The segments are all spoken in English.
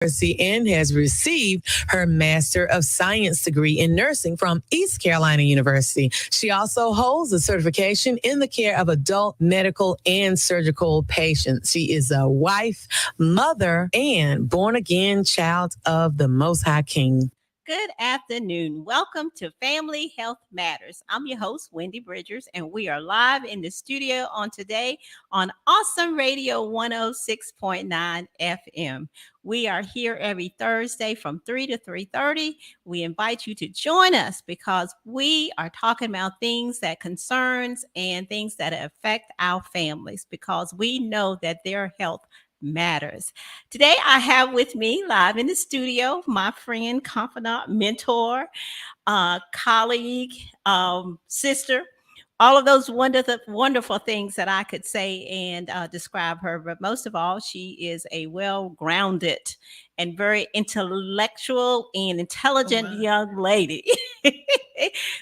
University and has received her Master of Science degree in nursing from East Carolina University. She also holds a certification in the care of adult medical and surgical patients. She is a wife, mother, and born again child of the Most High King. Good afternoon. Welcome to Family Health Matters. I'm your host, Wendy Bridgers, and we are live in the studio on today on Awesome Radio 106.9 FM. We are here every Thursday from 3 to 3:30. We invite you to join us because we are talking about things that concerns and things that affect our families because we know that their health matters. Today, I have with me live in the studio my friend, confidant, mentor, colleague, sister, all of those wonderful things that I could say and describe her. But most of all, she is a well-grounded and very intellectual and intelligent young lady,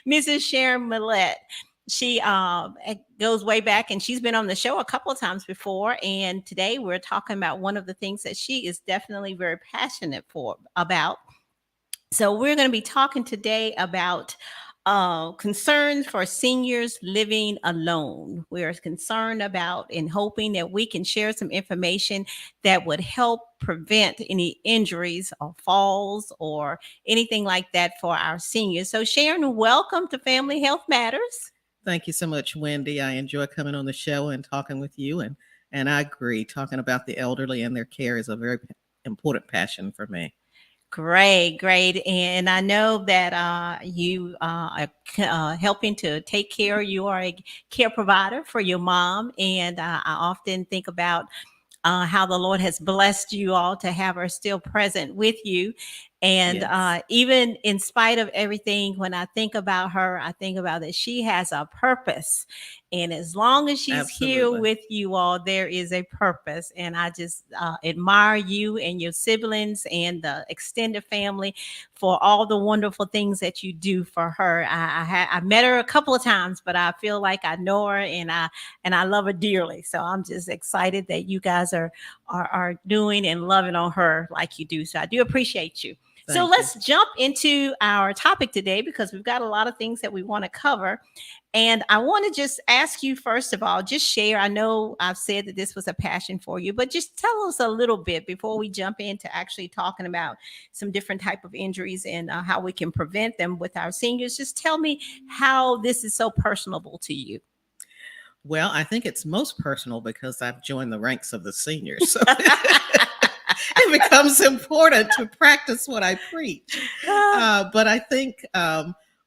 Mrs. Sharon Mallette. She goes way back, and she's been on the show a couple of times before. And today we're talking about one of the things that she is definitely very passionate about. So we're going to be talking today about concerns for seniors living alone. We're concerned about and hoping that we can share some information that would help prevent any injuries or falls or anything like that for our seniors. So Sharon, welcome to Family Health Matters. Thank you so much, Wendy. I enjoy coming on the show and talking with you. And I agree, talking about the elderly and their care is a very important passion for me. Great. And I know that you are helping to take care. You are a care provider for your mom. And I often think about how the Lord has blessed you all to have her still present with you. And Yes. Even in spite of everything, when I think about her, I think about that she has a purpose. And as long as she's here Absolutely. with you all, there is a purpose. And I just admire you and your siblings and the extended family for all the wonderful things that you do for her. I met her a couple of times, but I feel like I know her and I love her dearly. So I'm just excited that you guys are doing and loving on her like you do. So I do appreciate you. So let's jump into our topic today because we've got a lot of things that we want to cover. And I want to just ask you, first of all, just share. I know I've said that this was a passion for you, but just tell us a little bit before we jump into actually talking about some different type of injuries and how we can prevent them with our seniors. Just tell me how this is so personable to you. Well, I think it's most personal because I've joined the ranks of the seniors. So it becomes important to practice what I preach. But I think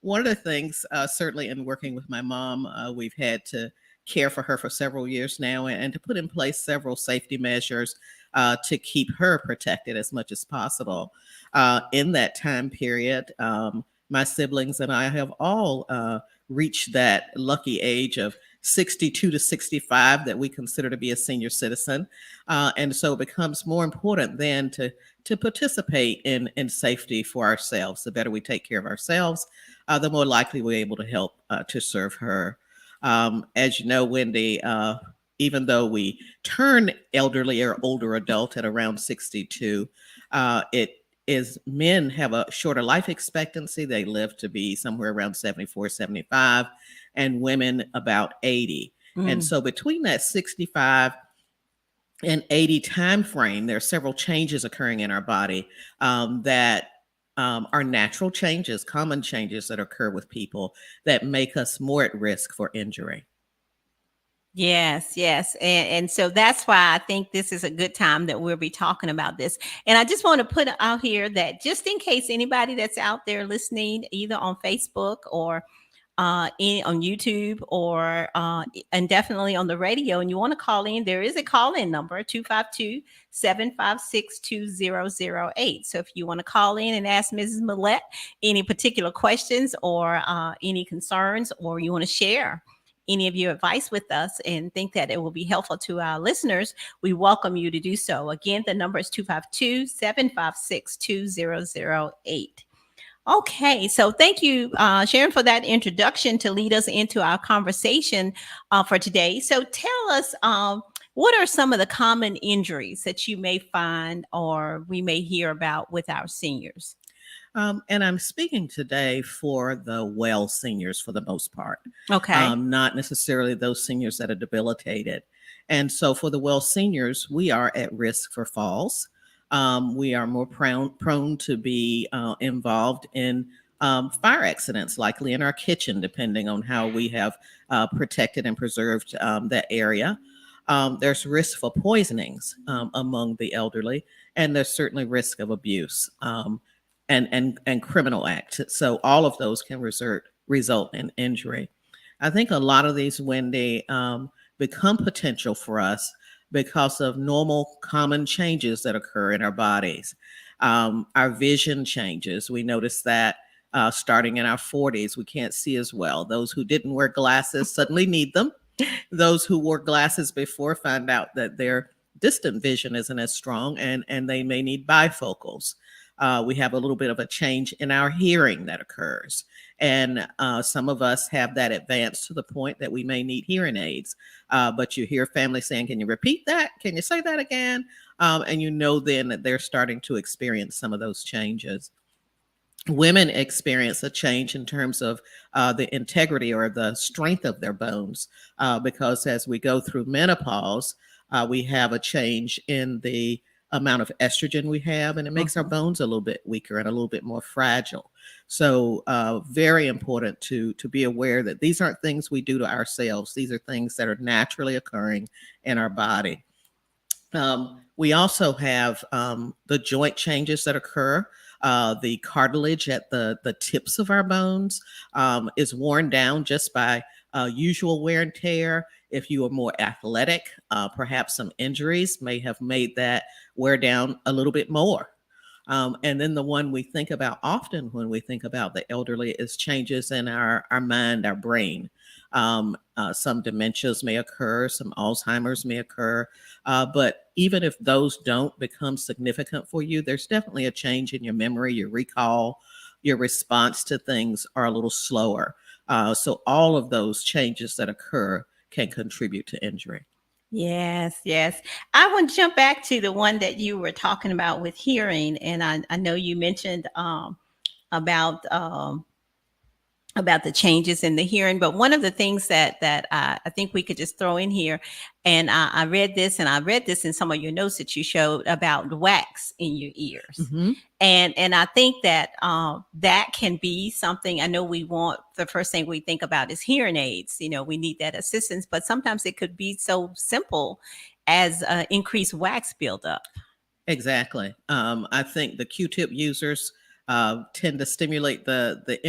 one of the things, certainly in working with my mom, we've had to care for her for several years now and to put in place several safety measures to keep her protected as much as possible. In that time period, my siblings and I have all reached that lucky age of 62 to 65 that we consider to be a senior citizen. And so it becomes more important then to participate in safety for ourselves. The better we take care of ourselves, the more likely we're able to help to serve her. As you know, Wendy, even though we turn elderly or older adult at around 62, it is men have a shorter life expectancy. They live to be somewhere around 74, 75, and women about 80. And so between that 65 and 80 time frame, there are several changes occurring in our body that are natural changes, common changes that occur with people that make us more at risk for injury. Yes. And so that's why I think this is a good time that we'll be talking about this. And I just want to put out here that just in case anybody that's out there listening, either on Facebook or on YouTube or and definitely on the radio, and you want to call in, there is a call-in number, 252-756-2008. So if you want to call in and ask Mrs. Mallette any particular questions or any concerns, or you want to share any of your advice with us and think that it will be helpful to our listeners, we welcome you to do so. Again, the number is 252-756-2008. Okay, so thank you, Sharon, for that introduction to lead us into our conversation for today. So tell us, What are some of the common injuries that you may find or we may hear about with our seniors? And I'm speaking today for the well seniors for the most part, Okay. not necessarily those seniors that are debilitated. And so, for the well seniors, we are at risk for falls. We are more prone to be involved in fire accidents, likely in our kitchen, depending on how we have protected and preserved that area. There's risk for poisonings among the elderly, and there's certainly risk of abuse. And criminal acts. So all of those can result in injury. I think a lot of these, Wendy, become potential for us because of normal, common changes that occur in our bodies. Our vision changes. We notice that starting in our 40s, we can't see as well. Those who didn't wear glasses suddenly need them. Those who wore glasses before find out that their distant vision isn't as strong, and they may need bifocals. We have a little bit of a change in our hearing that occurs. And some of us have that advanced to the point that we may need hearing aids. But you hear family saying, "Can you repeat that? Can you say that again?" And you know then that they're starting to experience some of those changes. Women experience a change in terms of the integrity or the strength of their bones because as we go through menopause, we have a change in the amount of estrogen we have, and it makes our bones a little bit weaker and a little bit more fragile. So, very important to be aware that these aren't things we do to ourselves. These are things that are naturally occurring in our body. We also have the joint changes that occur. The cartilage at the tips of our bones is worn down just by usual wear and tear. If you are more athletic, perhaps some injuries may have made that wear down a little bit more. And then the one we think about often when we think about the elderly is changes in our mind, our brain. Some dementias may occur, some Alzheimer's may occur. But even if those don't become significant for you, there's definitely a change in your memory, your recall, your response to things are a little slower. So all of those changes that occur can contribute to injury. Yes, yes. I want to jump back to the one that you were talking about with hearing. And I know you mentioned about about the changes in the hearing. But one of the things that I think we could just throw in here, and I read this, and I read this in some of your notes that you showed about wax in your ears, Mhm. and I think that that can be something. I know we want the first thing we think about is hearing aids. You know, we need that assistance, but sometimes it could be so simple as increased wax buildup. Exactly. I think the Q-tip users tend to stimulate the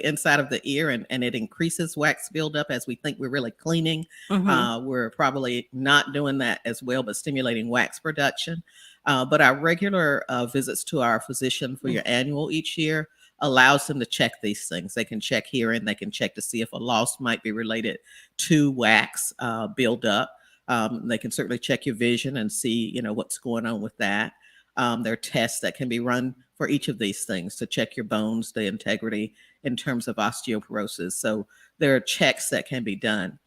inside of the ear, and it increases wax buildup as we think we're really cleaning. Hmm. We're probably not doing that as well, but stimulating wax production. But our regular visits to our physician for your annual each year allows them to check these things. They can check hearing, they can check to see if a loss might be related to wax buildup. They can certainly check your vision and see, what's going on with that. There are tests that can be run for each of these things to check your bones, the integrity in terms of osteoporosis. So there are checks that can be done.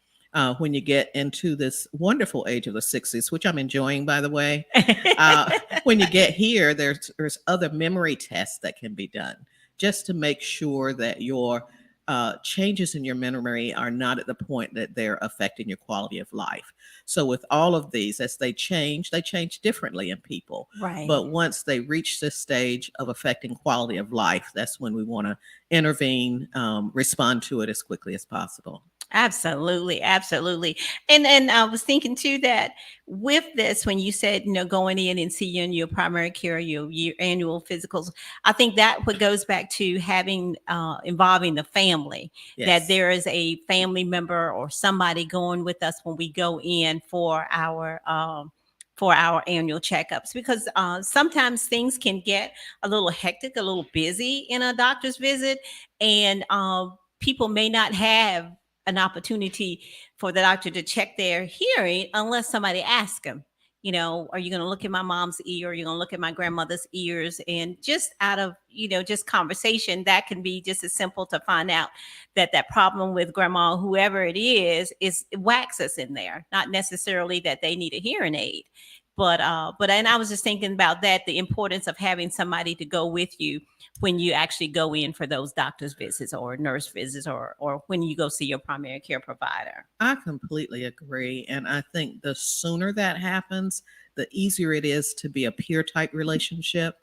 When you get into this wonderful age of the 60s, which I'm enjoying, by the way, when you get here, there's other memory tests that can be done just to make sure that your changes in your memory are not at the point that they're affecting your quality of life. So with all of these, as they change differently in people. Right. But once they reach this stage of affecting quality of life, that's when we want to intervene, respond to it as quickly as possible. Absolutely, absolutely. And I was thinking too that with this, when you said, going in and seeing your primary care, your annual physicals, I think that what goes back to having involving the family, that Yes. there is a family member or somebody going with us when we go in for our annual checkups, because sometimes things can get a little hectic, a little busy in a doctor's visit, and people may not have an opportunity for the doctor to check their hearing unless somebody asks them. Are you going to look at my mom's ear? Are you going to look at my grandmother's ears? And just out of, just conversation, that can be just as simple to find out that problem with grandma, whoever it is waxes in there, not necessarily that they need a hearing aid. But and I was just thinking about that, the importance of having somebody to go with you when you actually go in for those doctor's visits or nurse visits, or when you go see your primary care provider. I completely agree. And I think the sooner that happens, the easier it is to be a peer type relationship.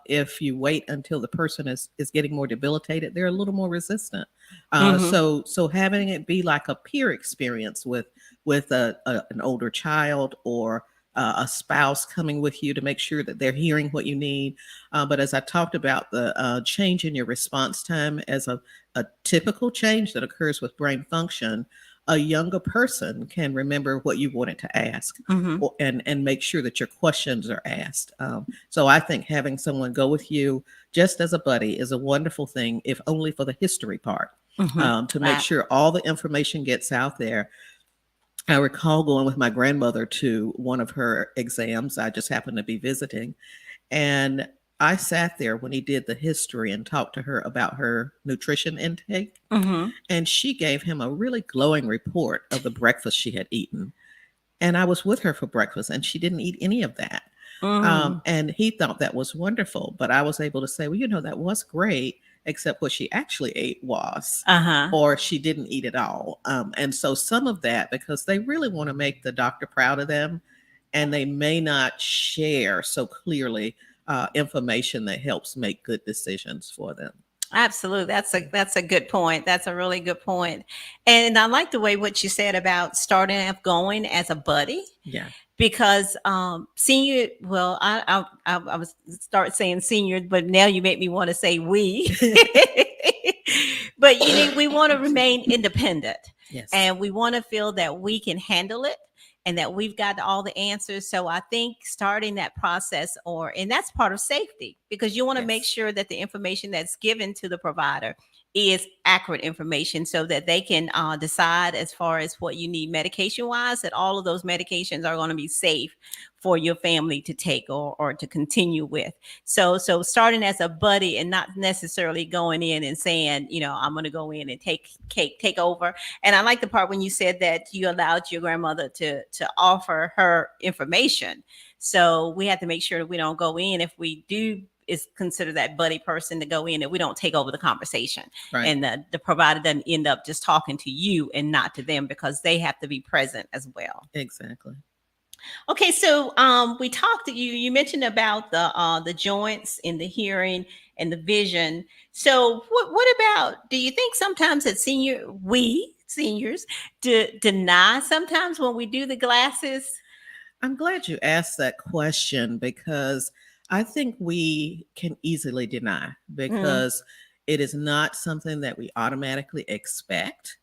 If you wait until the person is getting more debilitated, they're a little more resistant. So having it be like a peer experience with an older child, or a spouse coming with you to make sure that they're hearing what you need. But as I talked about, the change in your response time as a typical change that occurs with brain function, a younger person can remember what you wanted to ask, and make sure that your questions are asked. So I think having someone go with you just as a buddy is a wonderful thing, if only for the history part, to make sure all the information gets out there. I recall going with my grandmother to one of her exams. I just happened to be visiting, and I sat there when he did the history and talked to her about her nutrition intake. And she gave him a really glowing report of the breakfast she had eaten. And I was with her for breakfast, and she didn't eat any of that. And he thought that was wonderful. But I was able to say, well, that was great, except what she actually ate was, or she didn't eat at all. And so some of that, because they really want to make the doctor proud of them, and they may not share so clearly information that helps make good decisions for them. Absolutely. That's a good point. That's a really good point. And I like the way what you said about starting off going as a buddy. Yeah. Because senior, well, I was start saying senior, but now you make me want to say we. But we want to remain independent. Yes. And we want to feel that we can handle it and that we've got all the answers. So I think starting that process, and that's part of safety, because you want to make sure that the information that's given to the provider is accurate information, so that they can decide as far as what you need medication wise, that all of those medications are going to be safe for your family to take or to continue with. So starting as a buddy and not necessarily going in and saying, I'm going to go in and take over. And I like the part when you said that you allowed your grandmother to offer her information. So we have to make sure that we don't go in, if we do is consider that buddy person to go in, and we don't take over the conversation. Right. And the provider doesn't end up just talking to you and not to them, because they have to be present as well. Exactly. Okay, so we talked. You mentioned about the joints in the hearing and the vision. So what about? Do you think sometimes that seniors deny sometimes when we do the glasses? I'm glad you asked that question, because I think we can easily deny, because it is not something that we automatically expect.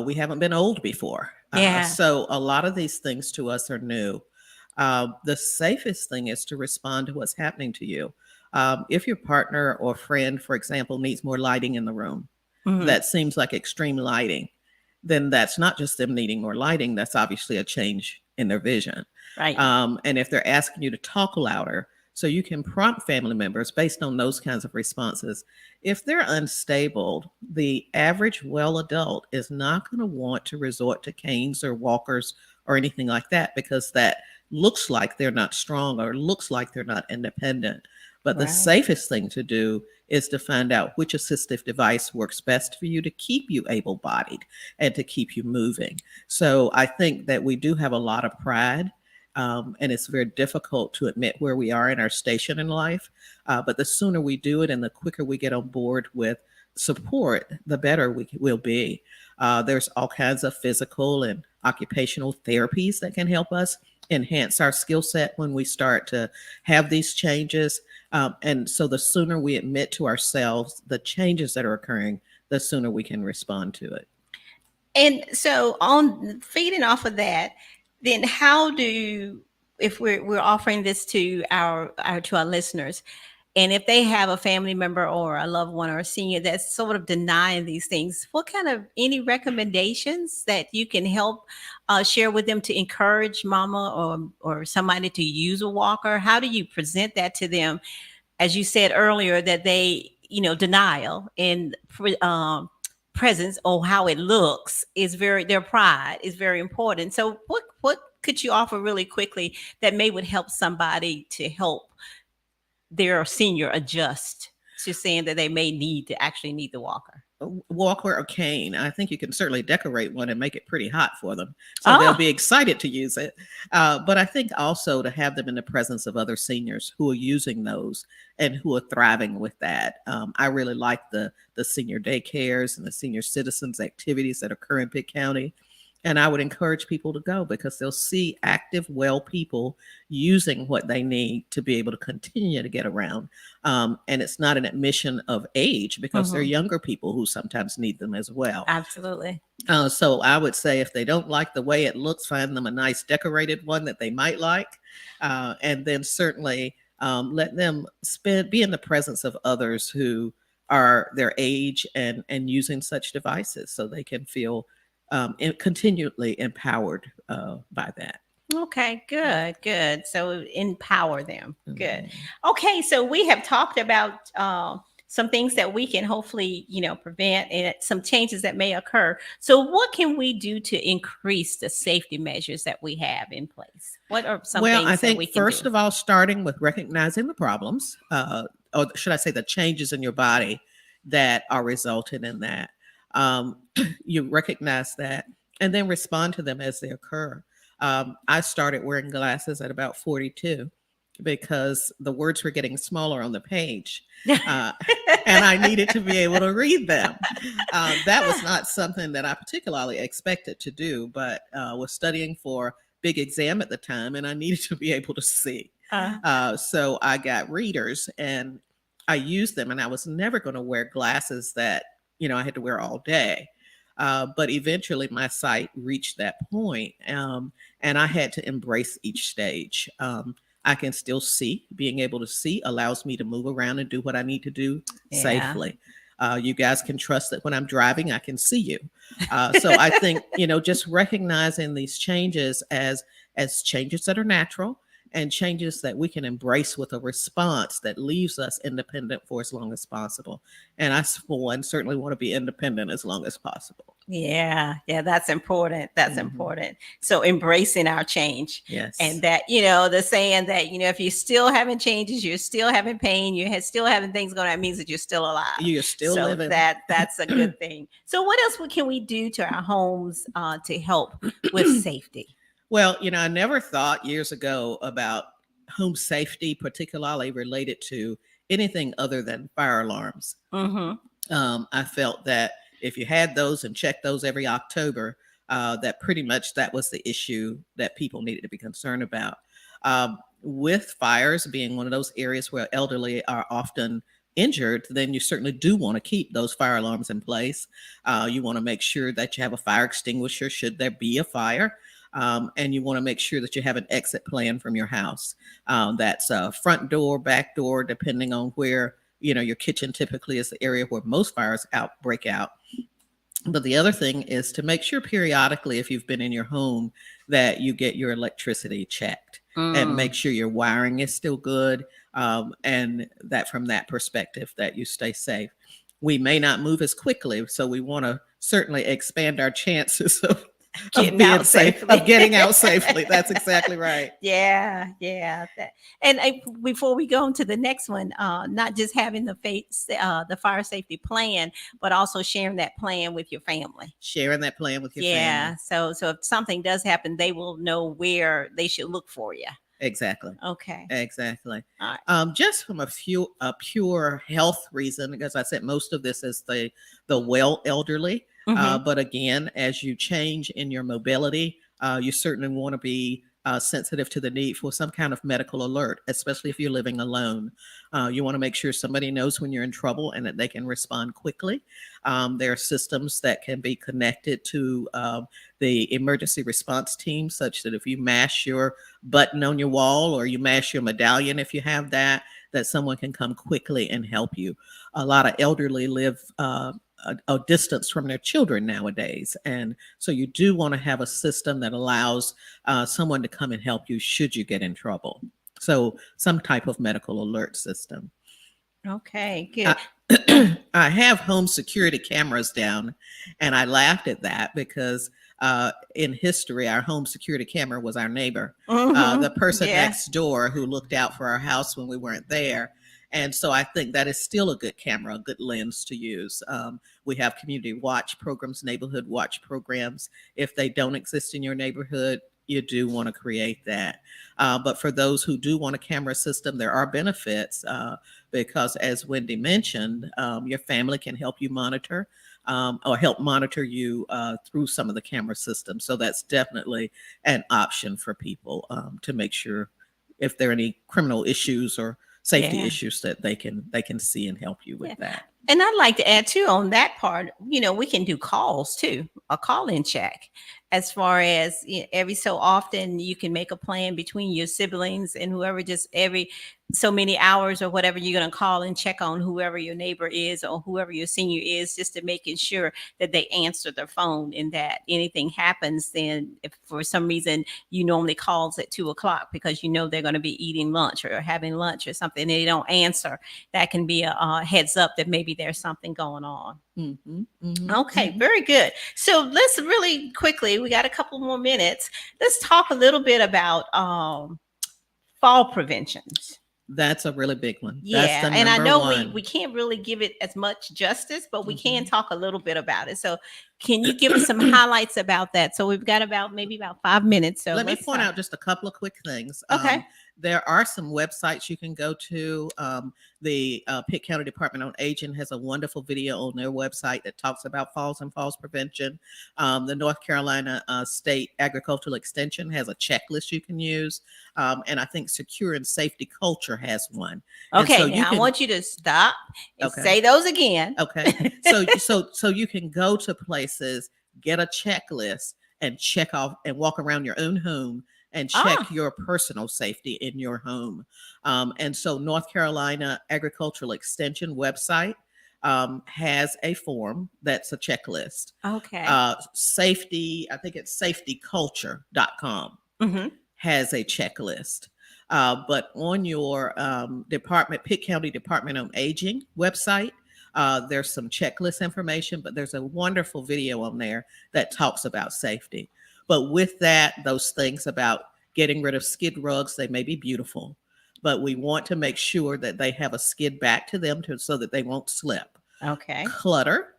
We haven't been old before. So a lot of these things to us are new. The safest thing is to respond to what's happening to you. If your partner or friend, for example, needs more lighting in the room, that seems like extreme lighting, then that's not just them needing more lighting. That's obviously a change in their vision. Right. And if they're asking you to talk louder, so you can prompt family members based on those kinds of responses. If they're unstable, the average well adult is not going to want to resort to canes or walkers or anything like that, because that looks like they're not strong or looks like they're not independent. But the safest thing to do is to find out which assistive device works best for you to keep you able-bodied and to keep you moving. So I think that we do have a lot of pride. And it's very difficult to admit where we are in our station in life. But the sooner we do it and the quicker we get on board with support, the better we will be. There's all kinds of physical and occupational therapies that can help us enhance our skill set when we start to have these changes. And so the sooner we admit to ourselves the changes that are occurring, the sooner we can respond to it. And so on feeding off of that, then how do, if we're offering this to our listeners, And if they have a family member or a loved one or a senior that's sort of denying these things, what kind of any recommendations that you can help share with them to encourage mama or somebody to use a walker? How do you present that to them? As you said earlier, that they, denial and presence or how it looks is their pride is very important. So what could you offer really quickly that may would help somebody to help their senior adjust to saying that they may actually need the walker? Walker or cane. I think you can certainly decorate one and make it pretty hot for them, so they'll be excited to use it. But I think also to have them in the presence of other seniors who are using those and who are thriving with that. I really like the senior daycares and the senior citizens activities that occur in Pitt County. And I would encourage people to go because they'll see active, well people using what they need to be able to continue to get around. And it's not an admission of age because they're younger people who sometimes need them as well. Absolutely. So I would say if they don't like the way it looks, find them a nice decorated one that they might like. And then certainly let them be in the presence of others who are their age and using such devices so they can feel continually empowered by that. Okay, good. So empower them. Good. Okay, so we have talked about some things that we can hopefully, prevent and some changes that may occur. So what can we do to increase the safety measures that we have in place? What are some things I think that we can first do? of all, starting with recognizing the problems, or should I say the changes in your body that are resulting in that. You recognize that and then respond to them as they occur. I started wearing glasses at about 42 because the words were getting smaller on the page and I needed to be able to read them. That was not something that I particularly expected to do, but was studying for big exam at the time and I needed to be able to see. So I got readers and I used them, and I was never going to wear glasses that I had to wear all day. But eventually my sight reached that point, and I had to embrace each stage. I can still see. Being able to see allows me to move around and do what I need to do safely. You guys can trust that when I'm driving, I can see you. So I think, just recognizing these changes as changes that are natural and changes that we can embrace with a response that leaves us independent for as long as possible. And I, for one, certainly want to be independent as long as possible. Yeah, that's important. That's important. So embracing our change. Yes. And that, the saying that, if you're still having changes, you're still having pain, you're still having things going on, that means that you're still alive. You're still so living. That's a good thing. So what else can we do to our homes to help with safety? Well, I never thought years ago about home safety, particularly related to anything other than fire alarms. I felt that if you had those and checked those every October, that pretty much that was the issue that people needed to be concerned about. With fires being one of those areas where elderly are often injured, then you certainly do want to keep those fire alarms in place. You want to make sure that you have a fire extinguisher should there be a fire. And you want to make sure that you have an exit plan from your house. That's a front door, back door, depending on where, your kitchen typically is the area where most fires break out. But the other thing is to make sure periodically, if you've been in your home, that you get your electricity checked and make sure your wiring is still good. And that from that perspective, that you stay safe. We may not move as quickly, so we want to certainly expand our chances of getting out safely. That's exactly right. Yeah. And before we go into the next one, not just having the fire safety plan, but also sharing that plan with your family. Family. So if something does happen, they will know where they should look for you. Exactly. Okay. Exactly. All right. Just from a pure health reason, because I said most of this is the well elderly. But again, as you change in your mobility, you certainly want to be sensitive to the need for some kind of medical alert, especially if you're living alone. You want to make sure somebody knows when you're in trouble and that they can respond quickly. There are systems that can be connected to the emergency response team, such that if you mash your button on your wall or you mash your medallion, if you have that, that someone can come quickly and help you. A lot of elderly live a distance from their children nowadays. And so you do want to have a system that allows someone to come and help you should you get in trouble. So some type of medical alert system. Okay, good. I have home security cameras down, and I laughed at that because in history, our home security camera was our neighbor, the person next door who looked out for our house when we weren't there. And so I think that is still a good camera, a good lens to use. We have community watch programs, neighborhood watch programs. If they don't exist in your neighborhood, you do want to create that. But for those who do want a camera system, there are benefits because, as Wendy mentioned, your family can help you monitor or help monitor you through some of the camera systems. So that's definitely an option for people to make sure if there are any criminal issues or safety issues that they can see and help you with that. And I'd like to add too on that part, we can do calls too, a call-in check. As far as every so often you can make a plan between your siblings and whoever, just every so many hours or whatever, you're going to call and check on whoever your neighbor is or whoever your senior is, just to making sure that they answer their phone, and that anything happens, then if for some reason you normally calls at 2:00 because they're going to be eating lunch or having lunch or something, and they don't answer, that can be a heads up that maybe there's something going on. Mm-hmm, mm-hmm, Okay, mm-hmm. very good. So let's really quickly, we got a couple more minutes. Let's talk a little bit about fall preventions. That's a really big one. Yeah, That's the and I know one. we can't really give it as much justice, but we can talk a little bit about it. So can you give us some highlights about that? So we've got maybe about 5 minutes. So let me point out just a couple of quick things. Okay. There are some websites you can go to. The Pitt County Department on Aging has a wonderful video on their website that talks about falls and falls prevention. The North Carolina State Agricultural Extension has a checklist you can use. And I think Secure and Safety Culture has one. Okay, so now I want you to stop and say those again. Okay. So you can go to places, get a checklist, and check off and walk around your own home and check your personal safety in your home. And so North Carolina Agricultural Extension website has a form that's a checklist. Okay. Safety, I think it's safetyculture.com has a checklist. But on your Pitt County Department on Aging website, there's some checklist information, but there's a wonderful video on there that talks about safety. But with that, those things about getting rid of skid rugs, they may be beautiful, but we want to make sure that they have a skid back to them so that they won't slip. Okay. Clutter.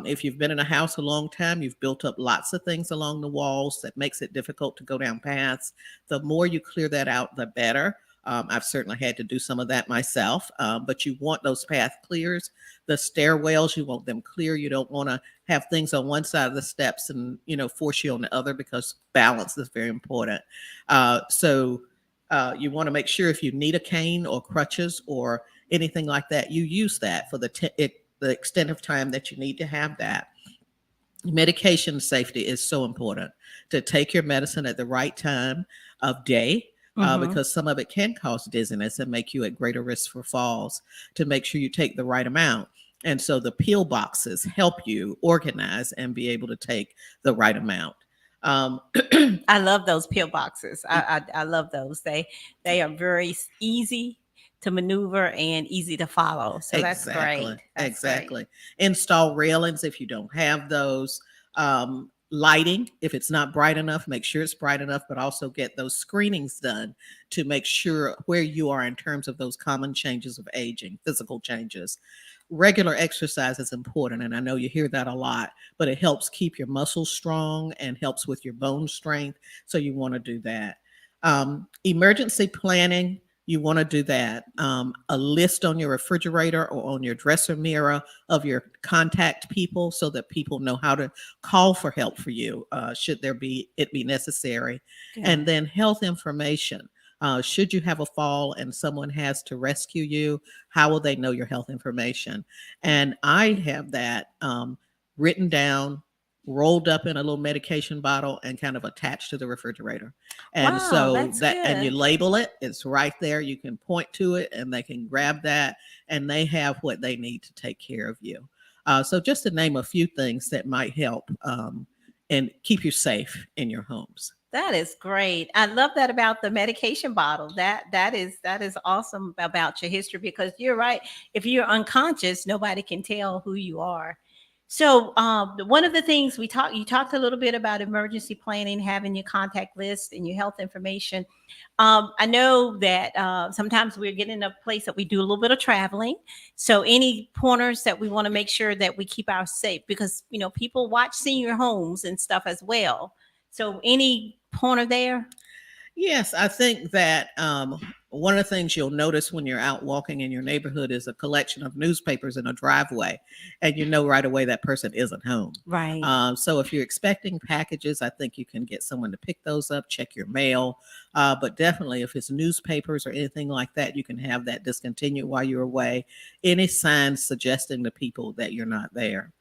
If you've been in a house a long time, you've built up lots of things along the walls that makes it difficult to go down paths. The more you clear that out, the better. I've certainly had to do some of that myself, but you want those path clears. The stairwells, you want them clear. You don't want to have things on one side of the steps and, force you on the other, because balance is very important. So you want to make sure if you need a cane or crutches or anything like that, you use that for the extent of time that you need to have that. Medication safety is so important, to take your medicine at the right time of day. Because some of it can cause dizziness and make you at greater risk for falls, to make sure you take the right amount. And so the pill boxes help you organize and be able to take the right amount. I love those pill boxes. I love those. They are very easy to maneuver and easy to follow. So that's great. Exactly. Install railings if you don't have those. Lighting, if it's not bright enough, make sure it's bright enough, but also get those screenings done to make sure where you are in terms of those common changes of aging, physical changes. Regular exercise is important, and I know you hear that a lot, but it helps keep your muscles strong and helps with your bone strength, so you want to do that. Emergency planning, you want to do that. A list on your refrigerator or on your dresser mirror of your contact people, so that people know how to call for help for you should it be necessary. Okay. And then health information. Should you have a fall and someone has to rescue you, how will they know your health information? And I have that written down rolled up in a little medication bottle and kind of attached to the refrigerator. And Wow, so that's that, and you good. label it, it's right there. You can point to it and they can grab that and they have what they need to take care of you. So just to name a few things that might help and keep you safe in your homes. That is great. I love that about the medication bottle. That is awesome about your history, because you're right. If you're unconscious, nobody can tell who you are. So one of the things you talked a little bit about emergency planning, having your contact list and your health information. I know that sometimes we're getting in a place that we do a little bit of traveling. So any pointers that we want to make sure that we keep our safe, because people watch senior homes and stuff as well. So any pointer there? Yes, I think that one of the things you'll notice when you're out walking in your neighborhood is a collection of newspapers in a driveway, and you know right away that person isn't home. Right. So if you're expecting packages, I think you can get someone to pick those up, check your mail. But definitely, if it's newspapers or anything like that, you can have that discontinued while you're away. Any signs suggesting to people that you're not there.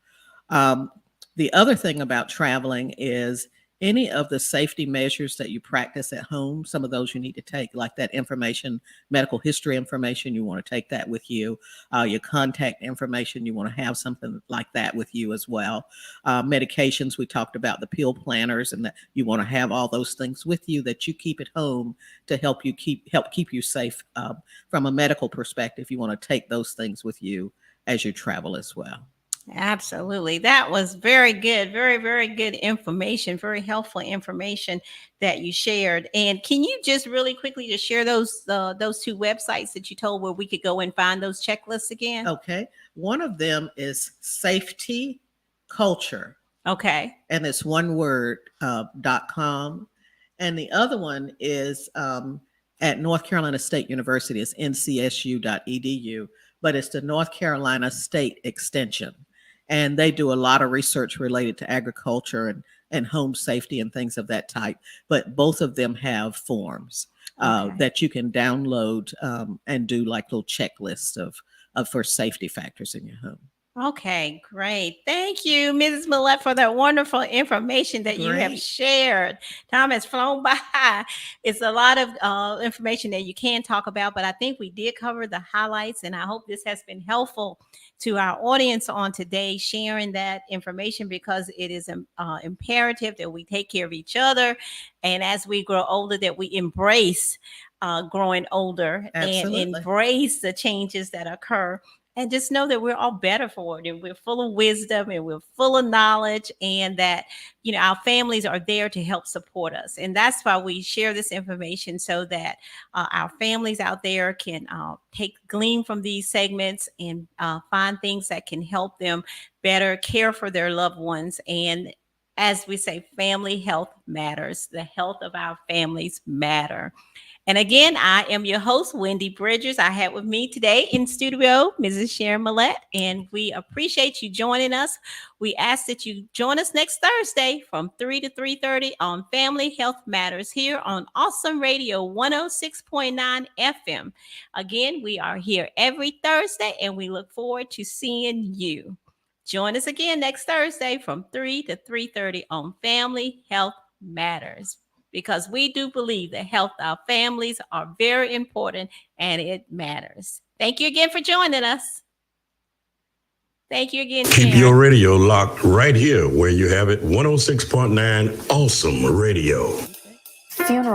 Um, the other thing about traveling is any of the safety measures that you practice at home, some of those you need to take, like that information, medical history information, you want to take that with you. Your contact information, you want to have something like that with you as well. Medications, we talked about the pill planners, and that you want to have all those things with you that you keep at home to help keep you safe from a medical perspective. You want to take those things with you as you travel as well. Absolutely. That was very good. Very, very good information, very helpful information that you shared. And can you just really quickly just share those two websites that you told where we could go and find those checklists again? Okay. One of them is Safety Culture, Okay. and it's one word, .com. And the other one is at North Carolina State University, it's ncsu.edu, but it's the North Carolina State Extension. And they do a lot of research related to agriculture and home safety and things of that type. But both of them have forms that you can download and do like little checklists of for safety factors in your home. Okay, great. Thank you, Mrs. Mallette, for that wonderful information that you have Great. shared. Time has flown by. It's a lot of information that you can talk about, but I think we did cover the highlights, and I hope this has been helpful to our audience on today, sharing that information, because it is imperative that we take care of each other, and as we grow older, that we embrace growing older. Absolutely. And embrace the changes that occur. And just know that we're all better for it, and we're full of wisdom, and we're full of knowledge, and that, our families are there to help support us. And that's why we share this information, so that our families out there can glean from these segments and find things that can help them better care for their loved ones. And as we say, family health matters. The health of our families matter. And again, I am your host, Wendy Bridgers. I have with me today in studio, Mrs. Sharon Mallette, and we appreciate you joining us. We ask that you join us next Thursday from 3 to 3:30 on Family Health Matters here on Awesome Radio 106.9 FM. Again, we are here every Thursday, and we look forward to seeing you. Join us again next Thursday from 3 to 3:30 on Family Health Matters, because we do believe the health of our families are very important, and it matters. Thank you again for joining us. Thank you again, Keep Sharon. your radio locked right here where you have it, 106.9 Awesome Radio. Funeral